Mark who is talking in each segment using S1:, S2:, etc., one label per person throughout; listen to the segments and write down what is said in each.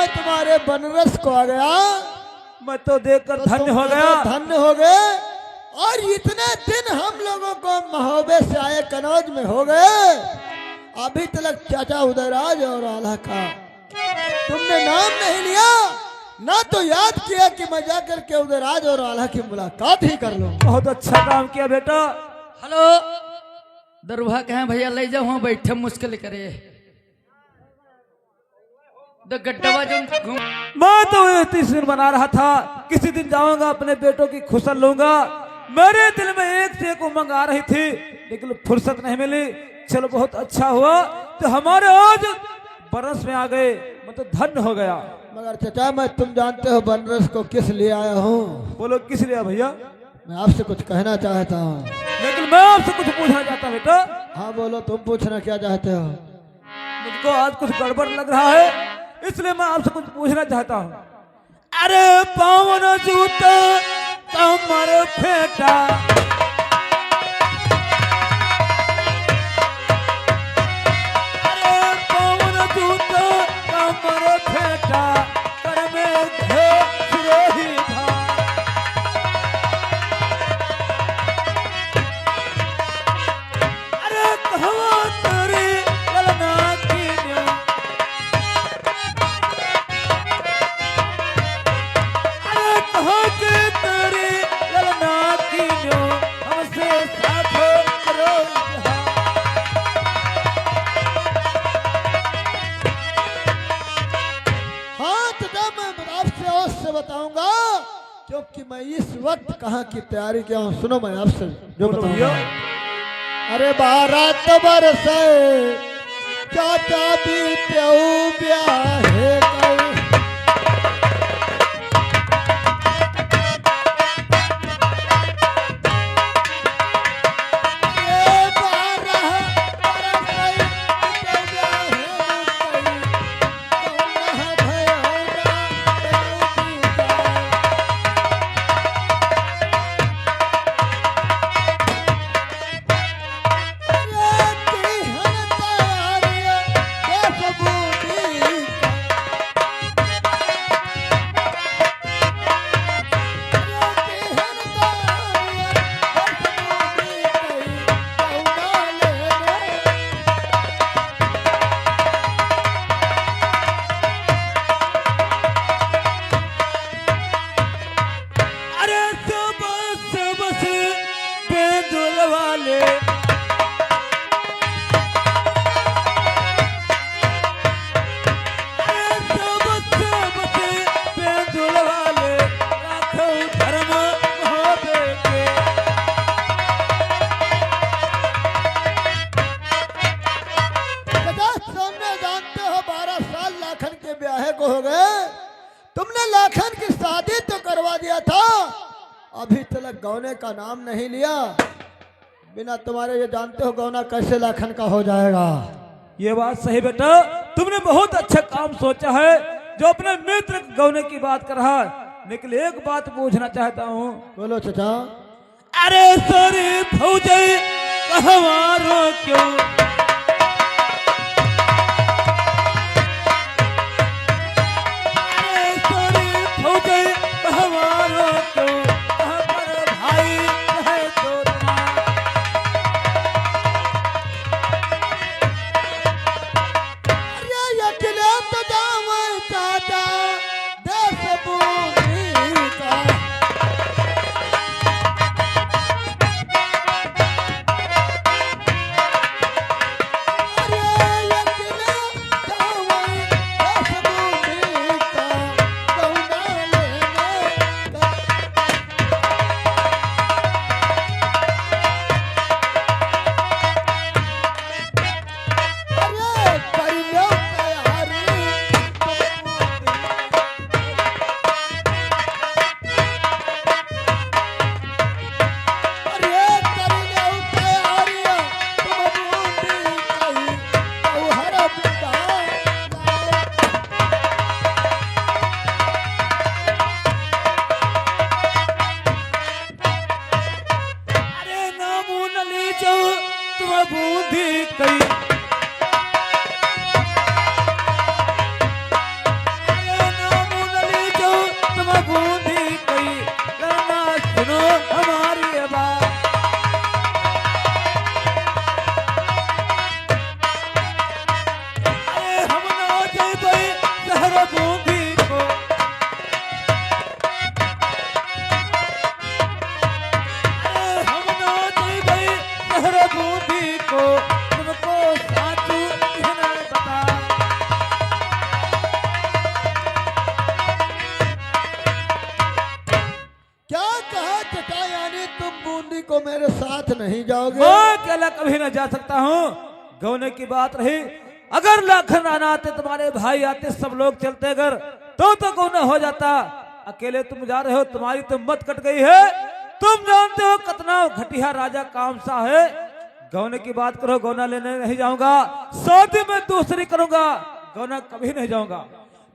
S1: मैं तुम्हारे बनारस को आ गया,
S2: मैं तो देखकर धन्य हो गया।
S1: धन्य हो गए। और इतने दिन हम लोगों को महोबे से आए कनौज में हो गए, अभी तक चाचा उदयराज और आल्हा का तुमने नाम नहीं लिया, ना तो याद किया कि मैं जाकर के उदयराज और आल्हा की मुलाकात ही कर लूं।
S2: बहुत अच्छा काम किया बेटा।
S3: हेलो दरुहा कहें भैया ले जाओ, वहाँ बैठे मुश्किल करे गड्ढवा जो
S2: मैं तो तीस दिन बना रहा था, किसी दिन जाऊंगा अपने बेटों की खुशल लूंगा। मेरे दिल में एक से एक उमंग आ रही थी, लेकिन फुर्सत नहीं मिली। चलो बहुत अच्छा हुआ तो हमारे आज बनारस में आ गए, मैं तो धन्य हो गया।
S1: मगर चाचा मैं तुम जानते हो बनारस को किस लिए आया हूँ?
S2: बोलो किस लिए भैया?
S1: मैं आपसे कुछ कहना चाहता हूँ।
S2: लेकिन मैं आपसे कुछ पूछना चाहता हूँ बेटा।
S1: हाँ बोलो, तुम पूछना क्या चाहते हो?
S2: मुझको आज कुछ गड़बड़ लग रहा है, इसलिए मैं आपसे कुछ पूछना चाहता हूँ। अरे पावन जूता कमर फेंटा, अरे पावन जूता कमर फेंटा, कर में घेर ही था। अरे कहवा तेरी ललना की न्यों, कहो के तेरी ललना की न्यों, हमसे साथ करो यहाँ।
S1: हाँ चाचा मैं आपसे अवश्य बताऊंगा, क्योंकि मैं इस वक्त कहाँ की तैयारी किया हूँ। सुनो मैं आपसे जो
S2: बोलो
S1: बताऊंगा।
S2: भैया।
S1: अरे 12 बरस चाचा बीत्यो ब्याहे कई, हो गए। तुमने लाखन की शादी तो करवा दिया था, अभी तक गौने का नाम नहीं लिया। बिना तुम्हारे ये जानते हो गौना कैसे लाखन का हो जाएगा।
S2: ये बात सही बेटा, तुमने बहुत अच्छा काम सोचा है जो अपने मित्र गौने की बात कर रहा है। लेकिन एक बात पूछना चाहता हूँ।
S1: बोलो चाचा।
S2: अरे सॉरी फौजी कहवारो क्यों, बूंदी कई बूंदी को तुमको साचू किसने बताया।
S1: क्या कहा चचा, यानी तुम बूंदी को मेरे साथ नहीं जाओगे?
S2: मैं अकेला कभी न जा सकता हूँ। गौने की बात रही, अगर लाखन राणा आते, तुम्हारे भाई आते, सब लोग चलते अगर तो गौना हो जाता। अकेले तुम जा रहे हो, तुम्हारी तो मत कट गई है। तुम जानते हो कितना घटिया राजा कामसा है। गौने की बात करो, गौना लेने नहीं जाऊंगा, शादी में दूसरी करूंगा, गौना कभी नहीं जाऊंगा।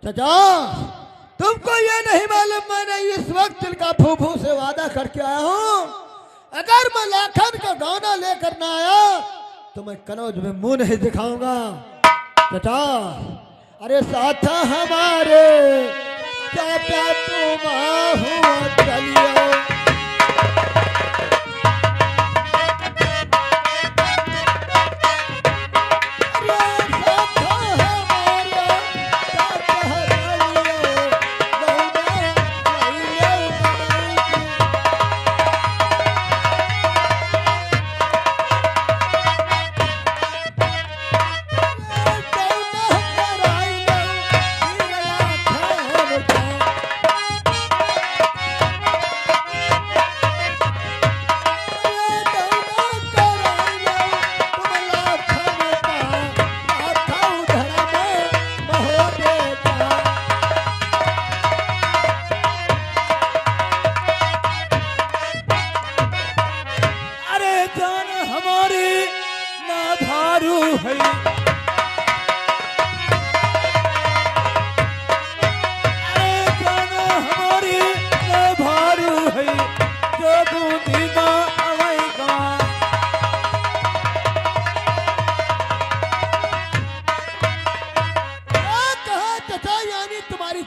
S1: चचा तुमको ये नहीं मालूम, मैंने इस वक्त तिलका फूफू से वादा करके आया हूँ, अगर मैं लाखन का गौना लेकर ना आया तो मैं कनौज में मुंह नहीं दिखाऊंगा। चचा अरे साथ हमारे चाचा तुम हुआ चलियो।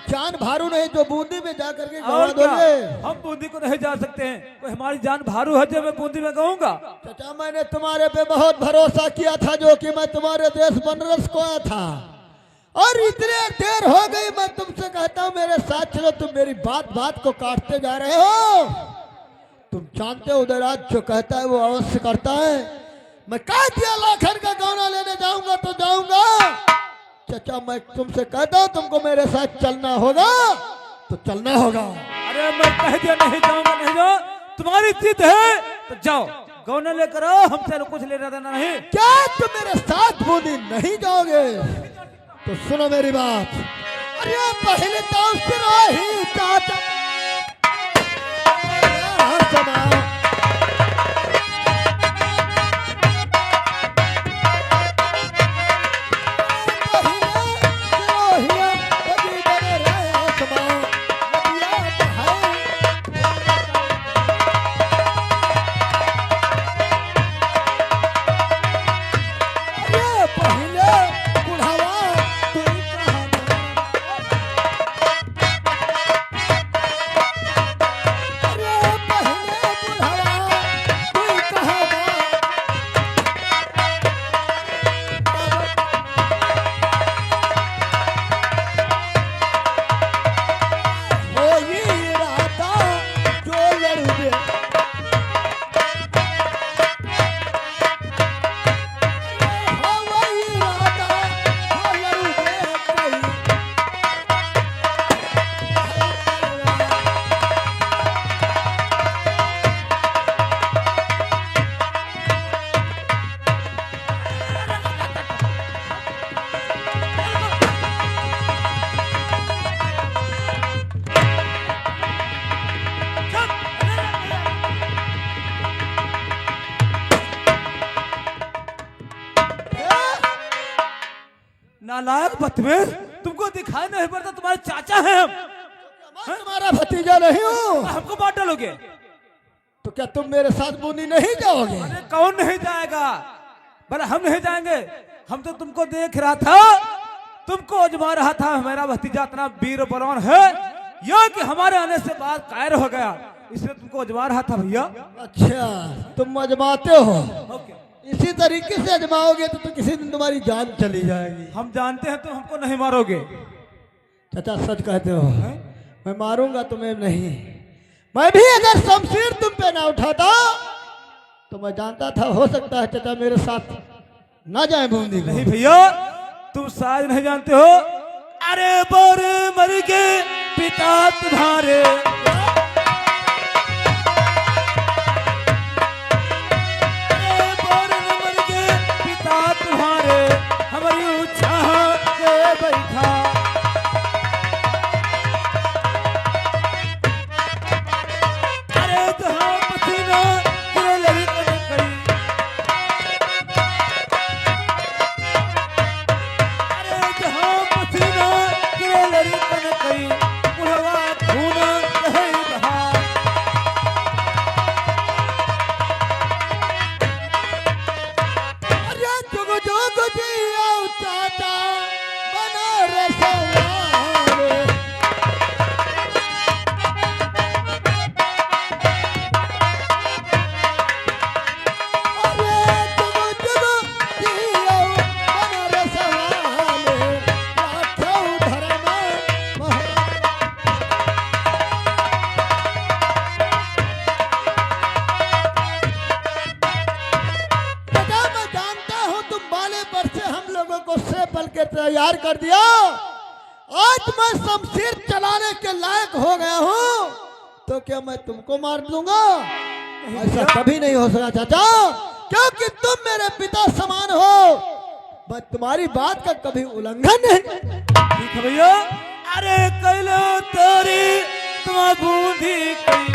S1: जान भारू नहीं जो बूंदी में जा करके गवा
S2: और क्या,
S1: दोगे?
S2: हम बूंदी को नहीं जा सकते हैं। कोई हमारी जान भारू है जो मैं बूंदी में गाऊंगा।
S1: चाचा मैंने तुम्हारे पे बहुत भरोसा किया था, जो कि मैं तुम्हारे देश बनारस को आया था, और इतने देर हो गई। मैं तुमसे कहता हूँ मेरे साथ चलो, तुम मेरी बात बात को काटते जा रहे हो। तुम जानते हो उदयराज जो कहता है वो अवश्य करता है। मैं कह दिया लाखन का गौना लेने जाऊंगा तो जाऊंगा। चाचा मैं तुमसे कहता हूँ तुमको मेरे साथ चलना होगा तो चलना होगा।
S2: अरे मैं कह दिया नहीं जाऊंगा, नहीं जाओ, तुम्हारी जिद है तो जाओ, गौना लेकर आओ, हमसे कुछ लेना देना नहीं।
S1: क्या तुम मेरे साथ बूंदी नहीं जाओगे तो सुनो मेरी बात। अरे पहले तो सिरोही चाचा
S2: नालायक बदतमीज, तुमको दिखाई नहीं पड़ता तुम्हारे चाचा हैं हम।
S1: मैं तुम्हारा भतीजा नहीं हूँ।
S2: हमको बांट डालोगे
S1: तो क्या तुम मेरे साथ बूंदी नहीं जाओगे?
S2: अरे कौन नहीं जाएगा, भले हम नहीं जाएंगे। हम तो तुमको देख रहा था, तुमको आजमा रहा था। हमारा भतीजा इतना वीर बलवान है या कि हमारे आने से बाद कायर हो गया, इसलिए तुमको आजमा रहा था भैया।
S1: अच्छा तुम आजमाते हो,
S2: ओके।
S1: इसी तरीके से आजमाओगे तो किसी दिन तुम्हारी जान चली जाएगी।
S2: हम जानते हैं तुम हमको नहीं मारोगे।
S1: चाचा सच कहते हो, मैं मारूंगा तुम्हें नहीं। मैं भी अगर शमशीर तुम पे ना उठाता तो मैं जानता था हो सकता है चाचा मेरे साथ ना जाए बूंदी को।
S2: नहीं भैया, तुम शायद नहीं जानते हो, अरे बोर मर के पिता तुम्हारे, अरे बोर मर के पिता तुम्हारे, हमारी छाह के बैठा, अरे जहाँ पसीना गिरे लगी कहीं, अरे जहाँ पसीना गिरे लगी कहीं, बुढ़वा खून कहीं बहा,
S1: अरे जुग जुग जियो चाचा बना रसवारे। अरे जुग जुग जियो बना रसवारे, लाखों धर्म महा। चाचा मैं जानता हूँ तुम बाले पर से हम लोगों को से पल के तैयार कर दिया। आज मैं शमशीर चलाने के लायक हो गया हूँ तो क्या मैं तुमको मार दूंगा? ऐसा कभी नहीं हो सकता चाचा, क्योंकि तुम मेरे पिता समान हो। मैं तुम्हारी बात का कभी उल्लंघन नहीं।
S2: ठीक है भैया, अरे कैलो तोरी तुम बूंदी कई,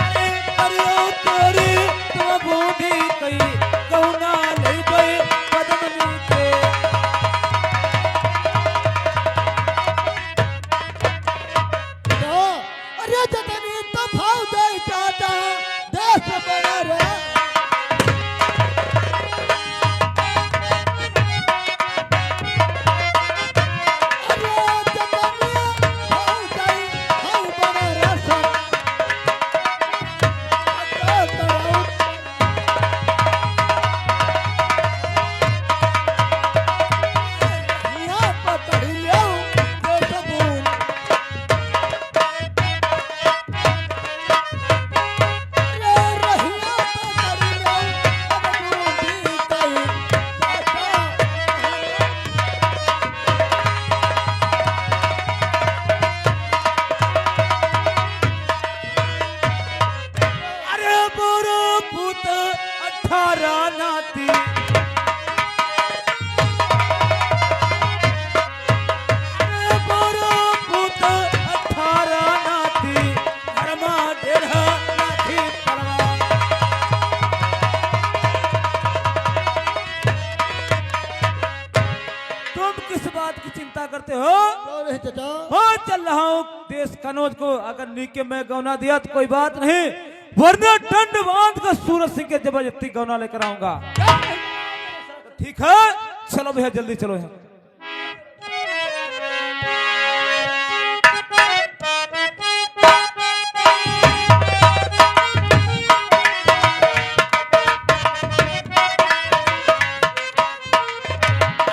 S2: अरे करियो तोरी तुम बूंदी कई, कहुना नहीं गई कदम नीचे,
S1: तो अरे जतनी तो भाव जाए चाचा देश बना रहे। अरे जतनी भाव जाए भाव बना रहे। यहाँ पकड़ लियो देश बूंद।
S2: अरे बोरो पुत 18 नाती, अरे बोरो पुत 18 नाती, घरमा 1.5 लाठी तलवार, तुम किस बात की चिंता करते हो?
S1: चाचा
S2: हो चल रहा हूँ देश कनौज को, अगर नीके में गौना दिया तो कोई बात नहीं, वरना दंड बांध कर सूरज सिंह के जबरदस्ती गौना लेकर आऊंगा। ठीक है, चलो भैया जल्दी चलो यहाँ।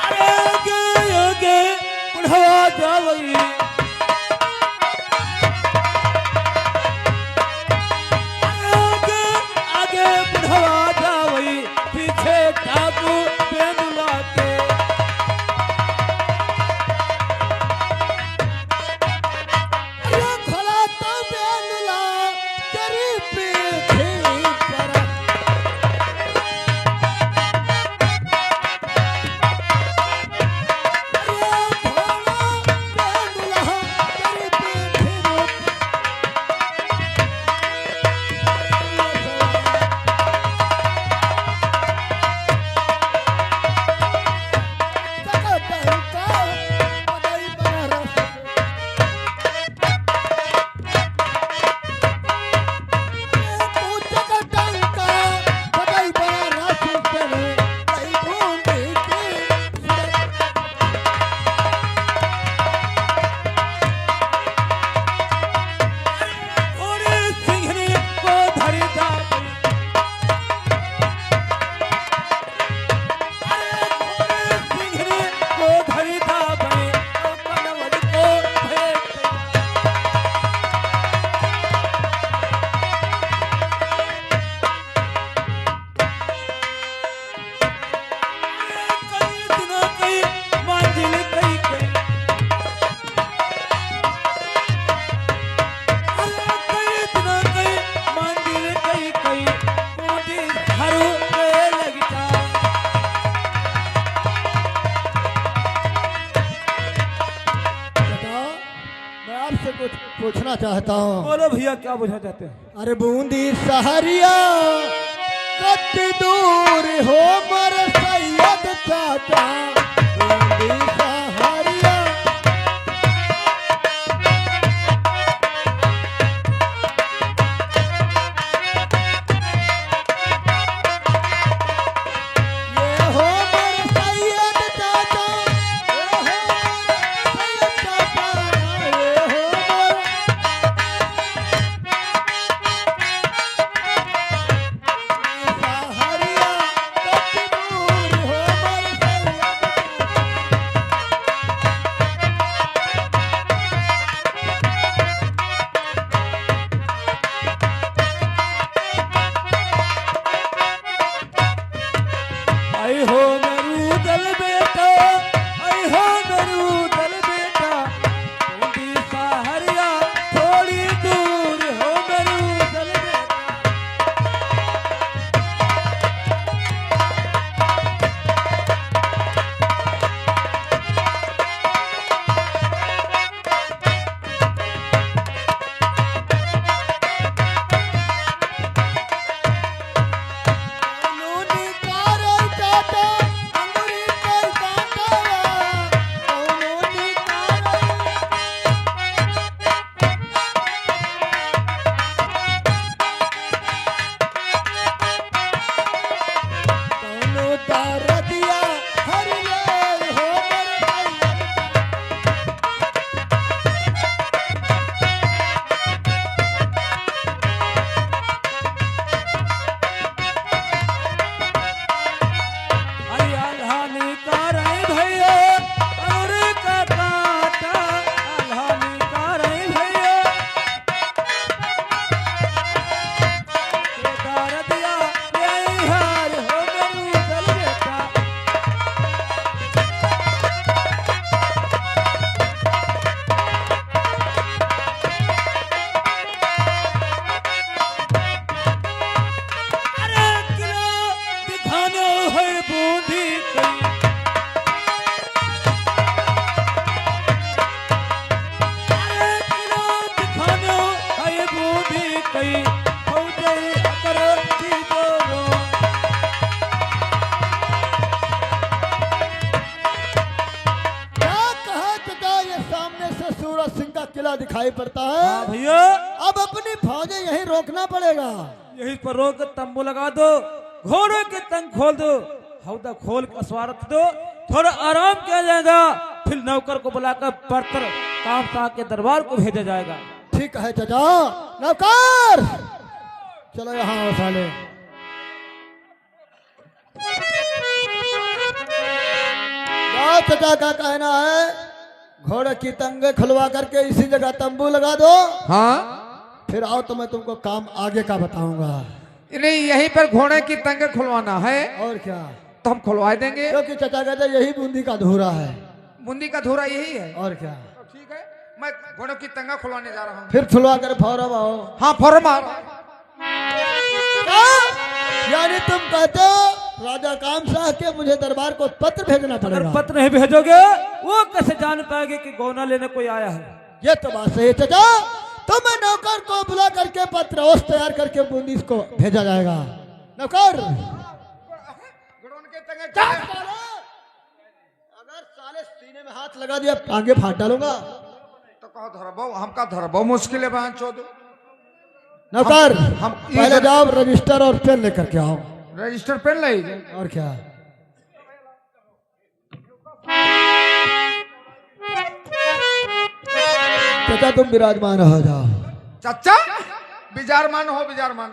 S2: अरे आगे आगे बुढ़वा जावई, आगे आगे बुढ़वा जावई, पीछे टापू बेनुला के,
S1: अरे खोला तो बेनुला तेरी पीठी पर। चाहता हूँ।
S2: बोलो भैया क्या बुझा चाहते हैं?
S1: अरे बूंदी सहरिया कत दूर हो मर सैयद चाचा, बूंदी सहरिया। ये हो मर सैयद चाचा, ये हो मर सैयद चाचा, ये हो मर सहरिया कत दूर हो मर सैयद।
S2: आई हो मेरू दल बेटा, आई हो मेरू दल बेटा, बूंदी सहरिया थोड़ी दूर हो मेरू दल बेटा।
S1: कौनों निकारे चाचा अंगूरी के कांटा, कौनों निकारे कौनों तार दिया हर ले हो मर सैयद।
S2: आई आल्हानी कारई भैया और का काटा, आल्हानी कारई भैया केदार दिया यही हाल हो मेरू दल बेटा। अरे किलो दिखानो है बूंदी कई, अरे किलो दिखानो है बूंदी कई, फौजे अकर की बोलो।
S1: क्या कहा चाचा, ये सामने से सूरज सिंह का किला दिखाई पड़ता
S2: हाँ
S1: है।
S2: भैया,
S1: अब अपनी फौजें यहीं रोकना पड़ेगा।
S2: यहीं पर रोक के तंबू लगा दो, घोड़ों के तंग खोल दो, हौदा खोल के अस्वारथ दो, थोड़ा आराम किया जाएगा, फिर नौकर को बुलाकर परतर काम शाह के दरबार को भेजा जाएगा।
S1: ठीक है चाचा। नौकर चलो यहाँ आओ साले। क्या चाचा का कहना है? घोड़े की तंगे खुलवा करके इसी जगह तंबू लगा दो,
S4: हाँ
S1: फिर आओ तो मैं तुमको काम आगे का बताऊंगा।
S4: नहीं, यहीं पर घोड़े की तंगे खुलवाना है
S1: और क्या,
S4: तो हम खुलवा देंगे।
S1: क्योंकि चाचा कहते यही बूंदी का धूरा है।
S4: बूंदी का धूरा यही है।
S1: और क्या,
S4: तो ठीक है, मैं घोड़ों की तंगा खुलवाने जा रहा हूँ।
S1: फिर खुलवा कर फौरन आओ।
S4: हाँ फौरन आ।
S1: क्या? यानी तुम कहते हो राजा काम शाह के मुझे दरबार को पत्र भेजना
S2: अगर
S1: पड़ेगा?
S2: पत्र नहीं भेजोगे वो कैसे जान पाएंगे कि गौना लेने कोई आया है?
S1: ये तो बात सही है चाचा। तो मैं नौकर को बुला करके पत्र ओस तैयार करके बूंदी को भेजा जाएगा। नौकर
S4: घोड़ों के तंगे
S1: क्या साले? अगर साले सीने में हाथ लगा दिया आगे फाड़ डालूंगा।
S4: तो कहो धरबो, हमका धरबो मुश्किल है बहन चोद।
S1: नौकर
S4: हम
S1: पहले जाओ रजिस्टर और पेन लेकर के आओ।
S4: रजिस्टर पेन लीजिए।
S1: और क्या, चाचा तुम विराजमान हो जाओ।
S4: चाचा बिजार मान हो, बिजार मान।